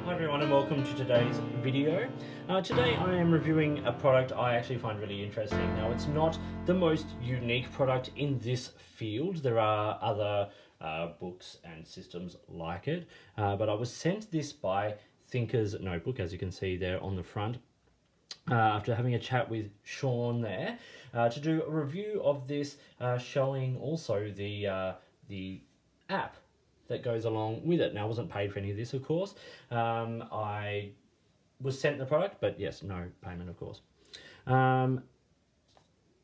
Hi everyone and welcome to today's video. Today I am reviewing a product I actually find really interesting. Now it's not the most unique product in this field. There are other books and systems like it, but I was sent this by Thinker's Notebook, as you can see there on the front. After having a chat with Sean there, to do a review of this, showing also the app that goes along with it. Now, I wasn't paid for any of this, of course. I was sent the product, but yes, no payment, of course.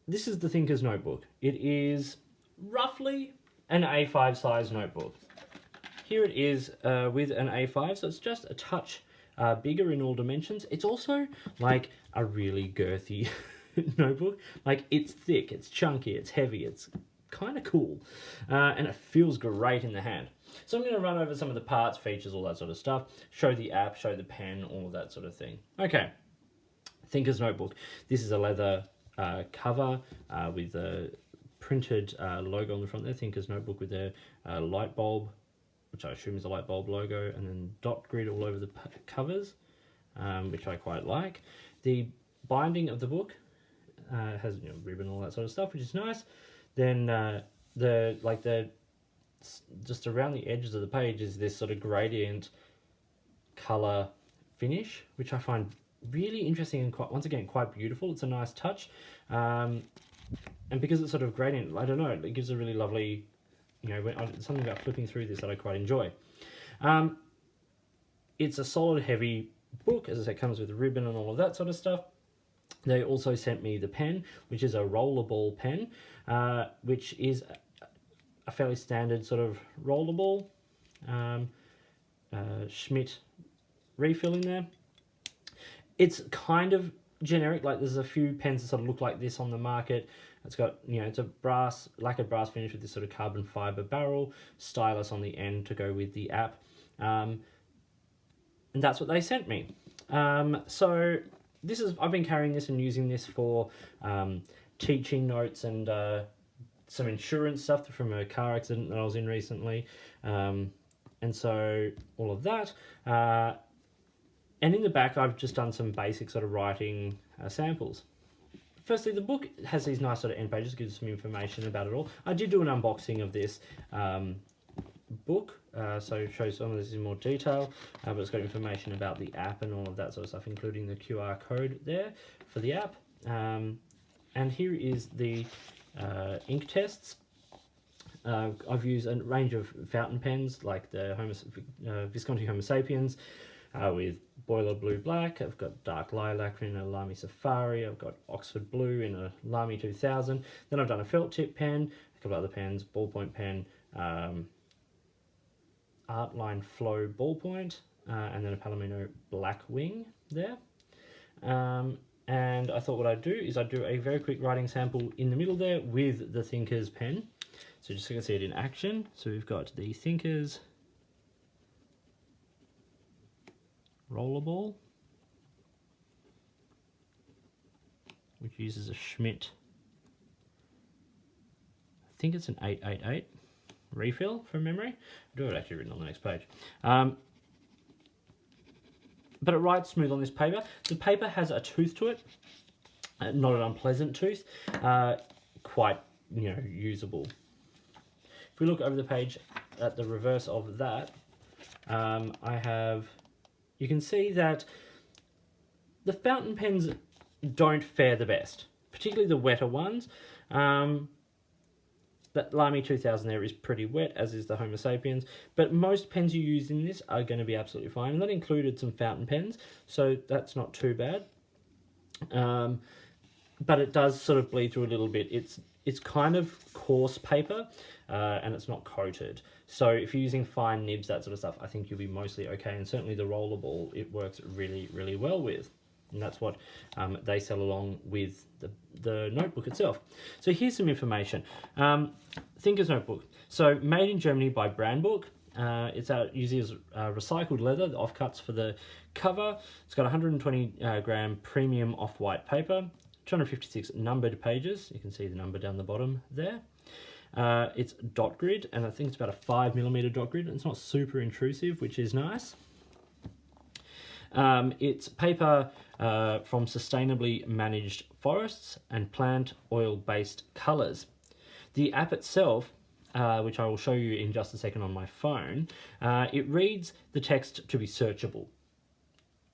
This is the Thinker's Notebook. It is roughly an A5 size notebook. Here it is with an A5, so it's just a touch bigger in all dimensions. It's also like a really girthy notebook. Like, it's thick, it's chunky, it's heavy, it's kind of cool, and it feels great in the hand. So I'm going to run over some of the parts, features, all that sort of stuff, show the app, show the pen, all of that sort of thing. Okay, Thinker's Notebook. This is a leather cover with a printed logo on the front there, Thinker's Notebook, with a light bulb, which I assume is a light bulb logo, and then dot grid all over the covers, which I quite like. The binding of the book has, you know, ribbon, all that sort of stuff, which is nice. Then just around the edges of the page is this sort of gradient color finish, which I find really interesting and quite beautiful. It's a nice touch, and because it's sort of gradient, I don't know, it gives a really lovely, you know, something about flipping through this that I quite enjoy. It's a solid, heavy book. As I said, it comes with a ribbon and all of that sort of stuff. They also sent me the pen, which is a rollerball pen, which is a fairly standard sort of rollerball Schmidt refill in there. It's kind of generic. Like, there's a few pens that sort of look like this on the market. It's got, you know, it's a lacquered brass finish with this sort of carbon fiber barrel, stylus on the end to go with the app, and that's what they sent me. So this is, I've been carrying this and using this for teaching notes and some insurance stuff from a car accident that I was in recently, and so all of that. And in the back, I've just done some basic sort of writing samples. Firstly, the book has these nice sort of end pages, gives some information about it all. I did do an unboxing of this book, so it shows some of this in more detail, but it's got information about the app and all of that sort of stuff, including the QR code there for the app. And here is the ink tests. I've used a range of fountain pens, like the Visconti Homo Sapiens, with Boiler Blue Black. I've got Dark Lilac in a Lamy Safari. I've got Oxford Blue in a Lamy 2000. Then I've done a felt tip pen, a couple other pens, ballpoint pen, Artline Flow ballpoint, and then a Palomino Black Wing there. And I thought what I'd do is I'd do a very quick writing sample in the middle there with the Thinker's pen. So just so you can see it in action. So we've got the Thinker's rollerball, which uses a Schmidt, I think it's an 888 refill from memory. I do have it actually written on the next page. But it writes smooth on this paper. The paper has a tooth to it, not an unpleasant tooth, quite, you know, usable. If we look over the page at the reverse of that, you can see that the fountain pens don't fare the best, particularly the wetter ones. That Lamy 2000 there is pretty wet, as is the Homo Sapiens, but most pens you use in this are going to be absolutely fine, and that included some fountain pens, so that's not too bad. But it does sort of bleed through a little bit. It's kind of coarse paper, and it's not coated. So if you're using fine nibs, that sort of stuff, I think you'll be mostly okay, and certainly the rollerball, it works really, really well with. And that's what they sell along with the notebook itself. So here's some information. Thinker's Notebook. So made in Germany by Brandbook. It uses recycled leather, the offcuts for the cover. It's got 120 gram premium off-white paper, 256 numbered pages. You can see the number down the bottom there. It's dot grid, and I think it's about a 5mm dot grid. It's not super intrusive, which is nice. It's paper from sustainably managed forests and plant oil-based colours. The app itself, which I will show you in just a second on my phone, it reads the text to be searchable,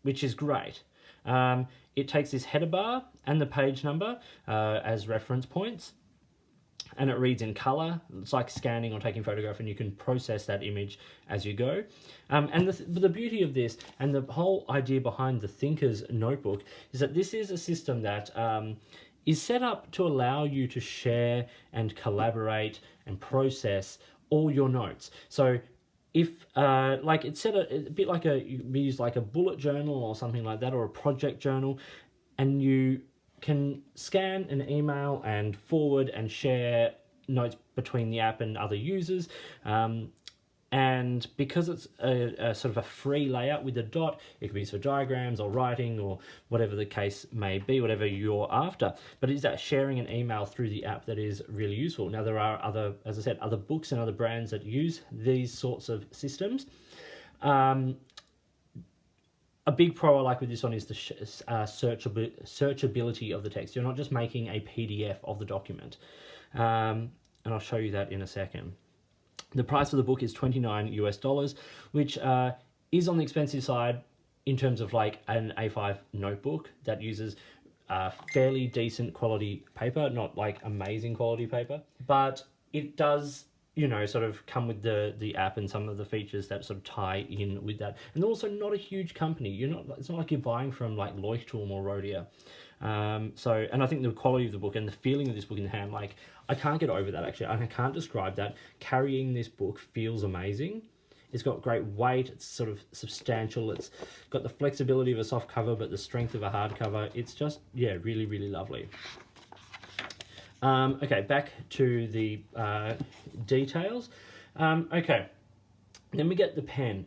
which is great. It takes this header bar and the page number as reference points, and it reads in color. It's like scanning or taking a photograph, and you can process that image as you go. And the beauty of this, and the whole idea behind the Thinker's Notebook, is that this is a system that is set up to allow you to share and collaborate and process all your notes. So if like it's set a bit like you use like a bullet journal or something like that, or a project journal, and you can scan an email and forward and share notes between the app and other users. And because it's a sort of a free layout with a dot, it can be used for diagrams or writing or whatever the case may be, whatever you're after. But it's that sharing an email through the app that is really useful. Now, there are other, as I said, other books and other brands that use these sorts of systems. A big pro I like with this one is the searchability of the text. You're not just making a PDF of the document. And I'll show you that in a second. The price of the book is $29 US, which is on the expensive side in terms of like an A5 notebook that uses fairly decent quality paper, not like amazing quality paper, but it does, you know, sort of come with the app and some of the features that sort of tie in with that. And they're also not a huge company. It's not like you're buying from like Leuchtturm or Rhodia. And I think the quality of the book and the feeling of this book in the hand, like I can't get over that actually. I can't describe that. Carrying this book feels amazing. It's got great weight. It's sort of substantial. It's got the flexibility of a soft cover, but the strength of a hard cover. It's just, yeah, really, really lovely. Okay, back to the details. Okay, then we get the pen.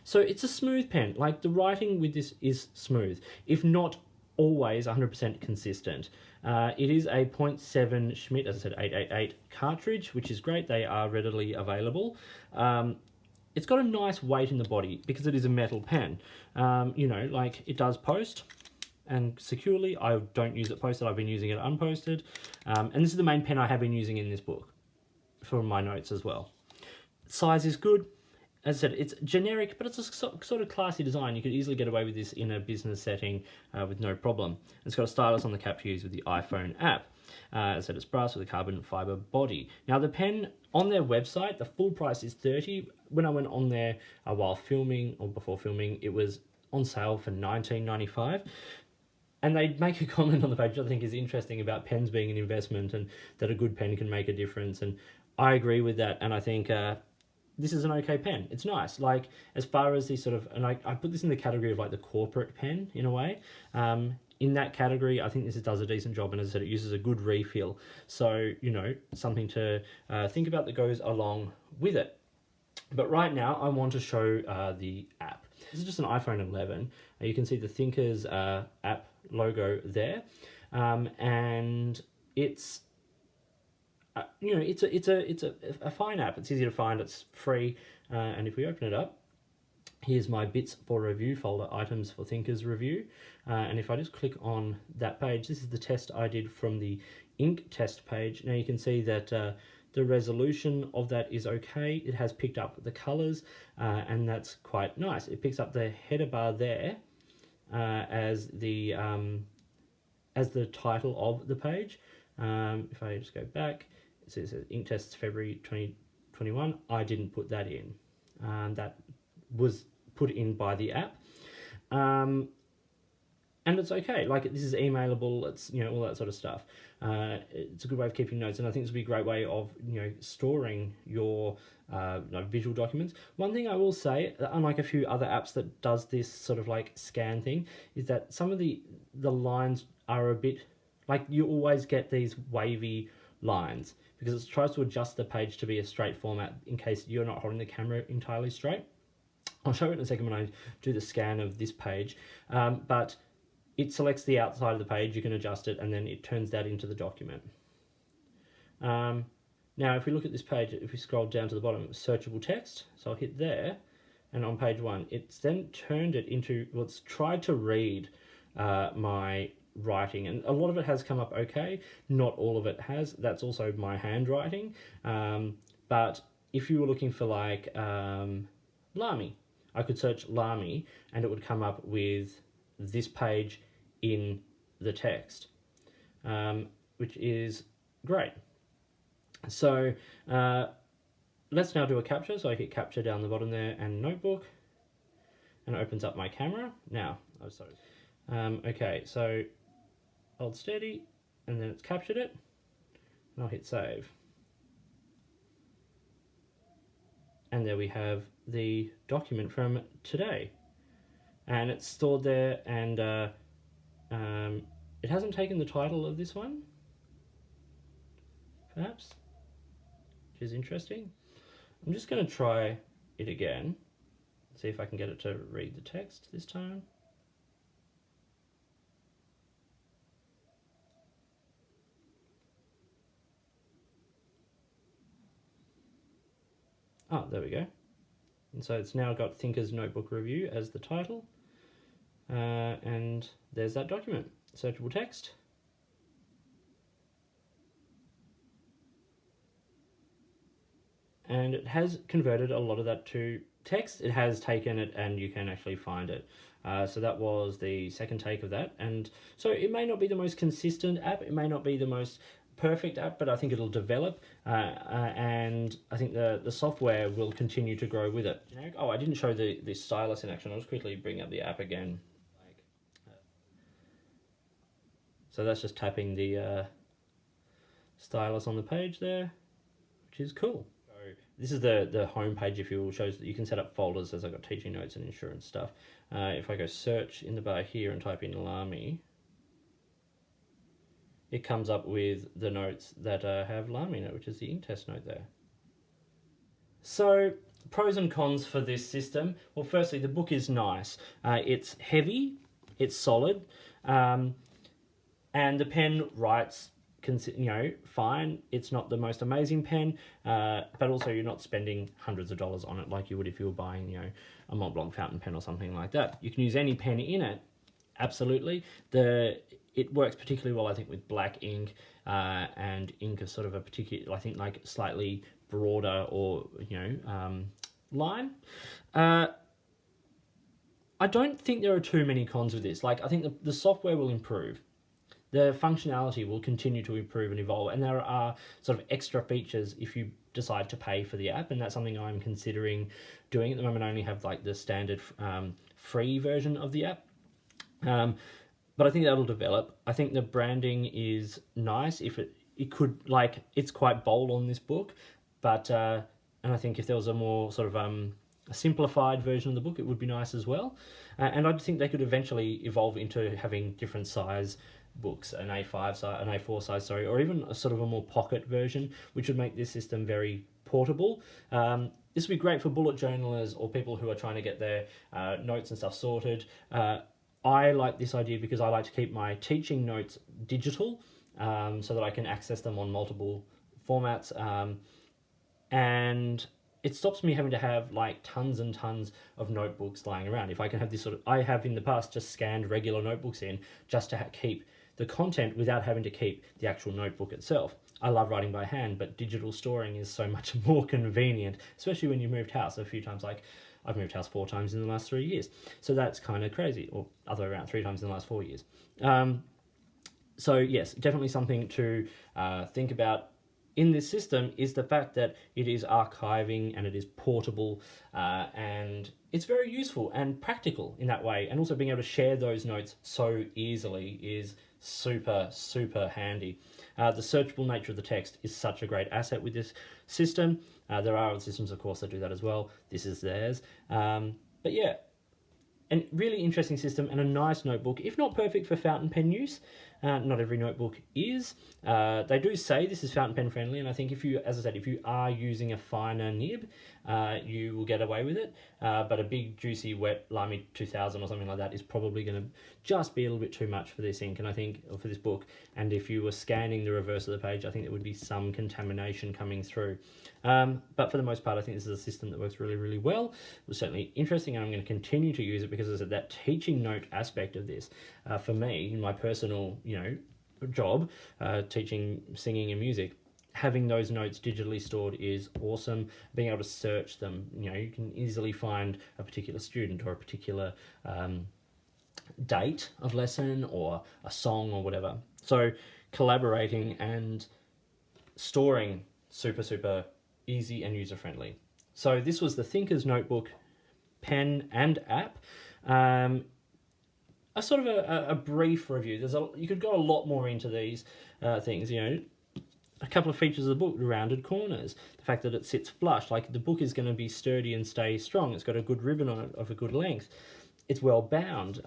So it's a smooth pen. Like the writing with this is smooth, if not always 100% consistent. It is a 0.7 Schmidt, as I said, 888 cartridge, which is great. They are readily available. It's got a nice weight in the body because it is a metal pen. You know, like it does post and securely. I don't use it posted. I've been using it unposted. And this is the main pen I have been using in this book for my notes as well. Size is good. As I said, it's generic, but it's a sort of classy design. You could easily get away with this in a business setting with no problem. It's got a stylus on the cap to use with the iPhone app. As I said, it's brass with a carbon fiber body. Now, the pen on their website, the full price is $30. When I went on there while filming or before filming, it was on sale for $19.95. And they make a comment on the page, which I think is interesting, about pens being an investment and that a good pen can make a difference. And I agree with that. And I think this is an okay pen. It's nice. Like, as far as the sort of, and I put this in the category of like the corporate pen in a way. In that category, I think this does a decent job. And as I said, it uses a good refill. So, you know, something to think about that goes along with it. But right now, I want to show the app. This is just an iPhone 11. You can see the Thinkers app logo there. And it's, you know, it's a fine app. It's easy to find. It's free. And if we open it up, here's my bits for review folder, items for Thinkers review. And if I just click on that page, this is the test I did from the ink test page. Now you can see that the resolution of that is okay. It has picked up the colors, and that's quite nice. It picks up the header bar there as the title of the page. If I just go back, it says ink tests February 2021. I didn't put that in. That was put in by the app. And it's okay. Like, this is emailable. It's, you know, all that sort of stuff. It's a good way of keeping notes, and I think this would be a great way of, you know, storing your visual documents. One thing I will say, unlike a few other apps that does this sort of like scan thing, is that some of the lines are a bit, like, you always get these wavy lines because it tries to adjust the page to be a straight format in case you're not holding the camera entirely straight. I'll show it in a second when I do the scan of this page, but it selects the outside of the page, you can adjust it, and then it turns that into the document. Now, if we look at this page, if we scroll down to the bottom, searchable text, so I'll hit there, and on page 1, it's then turned it into, well, it's tried to read my writing, and a lot of it has come up okay. Not all of it has. That's also my handwriting. But if you were looking for like Lamy, I could search Lamy and it would come up with this page in the text, which is great. So let's now do a capture. So I hit capture down the bottom there and notebook, and it opens up my camera. Now, oh sorry. Okay, so hold steady, and then it's captured it, and I'll hit save. And there we have the document from today, and it's stored there, and it hasn't taken the title of this one, perhaps, which is interesting. I'm just going to try it again, see if I can get it to read the text this time. Oh, there we go. And so it's now got Thinker's Notebook Review as the title. And there's that document. Searchable text. And it has converted a lot of that to text. It has taken it and you can actually find it. So that was the second take of that. And so it may not be the most consistent app. It may not be the most perfect app, but I think it'll develop, and I think the software will continue to grow with it. Oh, I didn't show the stylus in action. I'll just quickly bring up the app again. So that's just tapping the stylus on the page there, which is cool. So this is the home page, if you will, shows that you can set up folders, as I've got teaching notes and insurance stuff. If I go search in the bar here and type in Lamy, it comes up with the notes that have Lamy in it, which is the ink test note there. So, pros and cons for this system. Well, firstly, the book is nice. It's heavy, it's solid, and the pen writes, fine. It's not the most amazing pen, but also you're not spending hundreds of dollars on it like you would if you were buying, a Mont Blanc fountain pen or something like that. You can use any pen in it, absolutely. It works particularly well, I think, with black ink, and ink is sort of a particular, I think, like slightly broader or, line. I don't think there are too many cons with this. Like, I think the software will improve. The functionality will continue to improve and evolve, and there are sort of extra features if you decide to pay for the app, and that's something I'm considering doing. At the moment, I only have like the standard free version of the app. But I think that'll develop. I think the branding is nice. If it could, like, it's quite bold on this book, but and I think if there was a more sort of a simplified version of the book, it would be nice as well. And I think they could eventually evolve into having different size books, an A5 size, an A4 size, or even a sort of a more pocket version, which would make this system very portable. This would be great for bullet journalers or people who are trying to get their notes and stuff sorted. I like this idea because I like to keep my teaching notes digital, so that I can access them on multiple formats, and it stops me having to have like tons and tons of notebooks lying around. If I can have this I have in the past just scanned regular notebooks in just to keep the content without having to keep the actual notebook itself. I love writing by hand, but digital storing is so much more convenient, especially when you moved house a few times. Like, I've moved house 4 times in the last 3 years. So that's kind of crazy, or other way around, 3 times in the last 4 years. So yes, definitely something to think about in this system is the fact that it is archiving and it is portable, and it's very useful and practical in that way. And also being able to share those notes so easily is super, super handy. The searchable nature of the text is such a great asset with this system. There are other systems, of course, that do that as well. This is theirs. But yeah, a really interesting system and a nice notebook, if not perfect for fountain pen use. Not every notebook is. They do say this is fountain pen friendly, and I think if you, as I said, if you are using a finer nib, you will get away with it. But a big, juicy, wet Lamy 2000 or something like that is probably going to just be a little bit too much for this ink, and I think, or for this book. And if you were scanning the reverse of the page, I think there would be some contamination coming through. But for the most part, I think this is a system that works really, really well. It was certainly interesting, and I'm going to continue to use it because there's that teaching note aspect of this. For me, in my personal, job, teaching singing and music, having those notes digitally stored is awesome. Being able to search them, you can easily find a particular student or a particular date of lesson or a song or whatever. So collaborating and storing, super, super easy and user-friendly. So this was the Thinker's Notebook pen and app. A sort of a brief review. You could go a lot more into these things, a couple of features of the book: rounded corners, the fact that it sits flush, like the book is going to be sturdy and stay strong. It's got a good ribbon on it of a good length. It's well bound.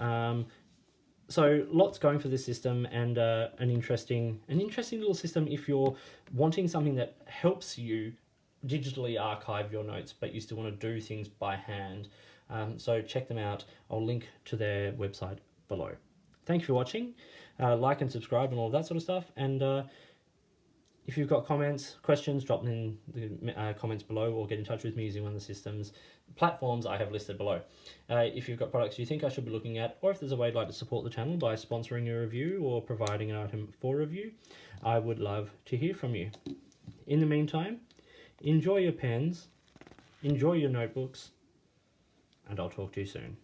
So lots going for this system, and an interesting little system if you're wanting something that helps you digitally archive your notes, but you still want to do things by hand. So check them out. I'll link to their website below. Thank you for watching. Like and subscribe and all that sort of stuff. And if you've got comments, questions, drop them in the comments below, or get in touch with me using one of the systems platforms I have listed below. If you've got products you think I should be looking at, or if there's a way you'd like to support the channel by sponsoring a review or providing an item for review, I would love to hear from you. In the meantime, enjoy your pens, enjoy your notebooks, and I'll talk to you soon.